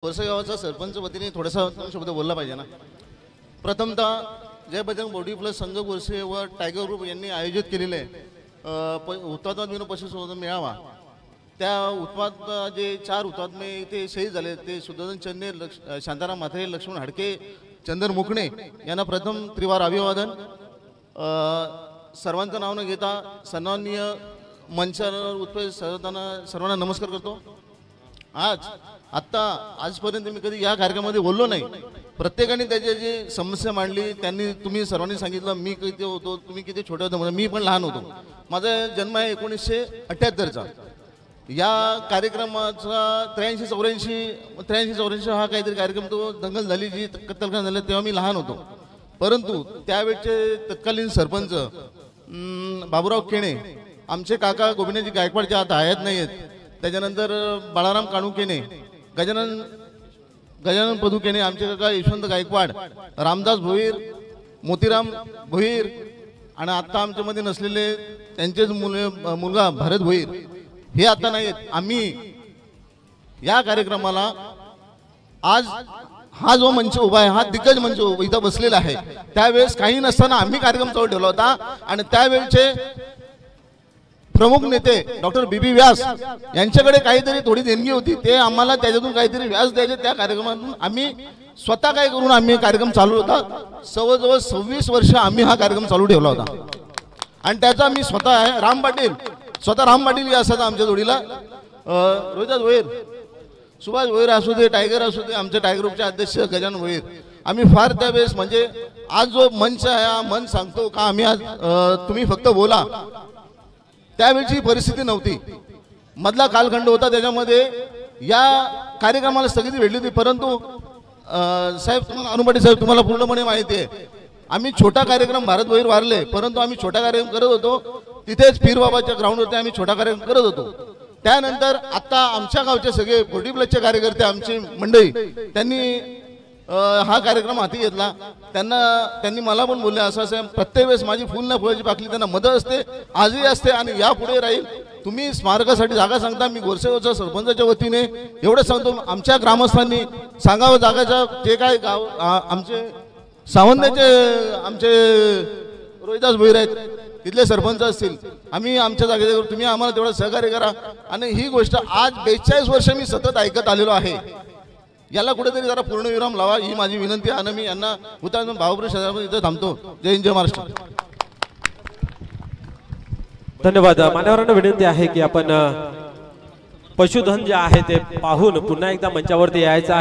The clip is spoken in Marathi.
वर्सगावाचा सरपंच वतीने थोडासा शब्द बोलला पाहिजे ना। प्रथमतः जय बजरंग बॉडी प्लस संघ वर्षे व टायगर ग्रुप यांनी आयोजित केलेले हुतात्मा विनोद पशुसंवर्धन मेळावा, त्या उत्पाद जे 4 हुतात्मे इथे शहीद झाले ते सुदर्शन चन्ने, शांताराम म्हात्रे, लक्ष्मण हाडके, चंदन मुकणे यांना प्रथम त्रिवार अभिवादन। सर्वांचं नाव न घेता सन्माननीय मंचावर उपस्थित सर्वांना नमस्कार करतो। आजपर्यंत मी कधी या कार्यक्रमामध्ये बोललो नाही। प्रत्येकाने त्याची जी समस्या मांडली, त्यांनी तुम्ही सर्वांनी सांगितलं मी किती होतो, तुम्ही किती छोटे होते, मी पण लहान होतो। माझा जन्म आहे 1978चा। या कार्यक्रमाचा 83-84 हा काहीतरी कार्यक्रम तो दंगल झाली, जी कत्तलखाना झाली, तेव्हा मी लहान होतो। परंतु त्यावेळचे तत्कालीन सरपंच बाबूराव केणे, आमचे काका गोविंदजी गायकवाडचे आता हयात नाही आहेत, त्याच्यानंतर बाळाराम काणुकेने, गजानन पदुकेने, आमचे काका यशवंत गायकवाड, रामदास भोईर, मोतीराम भोईर आणि आता आमच्यामध्ये नसलेले त्यांचेच मुलगा भारत भोईर हे आता नाहीत। आम्ही या कार्यक्रमाला आज हा जो मंच उभा आहे, हा दिग्गज मंच इथं बसलेला आहे। त्यावेळेस काही नसताना आम्ही कार्यक्रम चालू ठेवला होता आणि त्यावेळचे प्रमुख नेते डॉक्टर बीबी व्यास यांच्याकडे काहीतरी थोडी देणगी होती, ते आम्हाला त्याच्यातून काहीतरी व्याज द्यायचे। त्या कार्यक्रमातून आम्ही स्वतः काय करून आम्ही कार्यक्रम चालू होता। जवळजवळ 26 वर्ष आम्ही हा कार्यक्रम चालू ठेवला होता आणि त्याचा मी स्वतः आहे। राम पाटील या असतात आमच्या जोडीला, रोहिदास भोईर, सुभाष भोईर असू दे, टायगर असू दे, आमच्या टायगर ग्रुपचे अध्यक्ष गजानन भोईर। आम्ही फार त्यावेळेस म्हणजे आज जो मंच आहे, हा मन सांगतो का आम्ही आज तुम्ही फक्त बोला, त्यावेळची परिस्थिती नव्हती, मधला कालखंड होता, त्याच्यामध्ये या कार्यक्रमाला स्थगिती भेटली होती। परंतु साहेब, अनुपाटी साहेब, तुम्हाला पूर्णपणे माहिती आहे, आम्ही छोटा कार्यक्रम भारत भोईर वारले, परंतु आम्ही छोटा कार्यक्रम करत होतो तिथेच पीरबाबाच्या ग्राउंडवरती आम्ही छोटा कार्यक्रम करत होतो। त्यानंतर आता आमच्या गावचे सगळे 40+ कार्यकर्ते, आमची मंडळी, त्यांनी हा कार्यक्रम हाती घेतला। त्यांनी मला पण बोलले असं असं, प्रत्येक वेळेस माझी फुल ना फुलाची पाकळी त्यांना मदत असते, आजही असते आणि यापुढे राहील। तुम्ही स्मारकासाठी जागा सांगता, मी गोरसेगावच्या सरपंचाच्या वतीने एवढं सांगतो, आमच्या ग्रामस्थांनी सांगावं जागाच्या जे काय गाव आमचे सावंद्याचे आमचे रोहिदास भोईर आहेत, तिथले सरपंच असतील, आम्ही आमच्या जागेवर, तुम्ही आम्हाला तेवढं सहकार्य करा। आणि ही गोष्ट आज 42 वर्ष मी सतत ऐकत आलेलो आहे, याला कुठेतरी जरा पूर्णविराम लावा, ही माझी विनंती आहे। आणि मी यांना हुतात्मा भाऊप्रिय शहरामध्ये इथं थांबतो। जय हिंद, जय महाराष्ट्र। धन्यवाद। मान्यवरांना विनंती आहे की आपण पशुधन जे आहे ते पाहून पुन्हा एकदा मंचावरती यायचं आहे।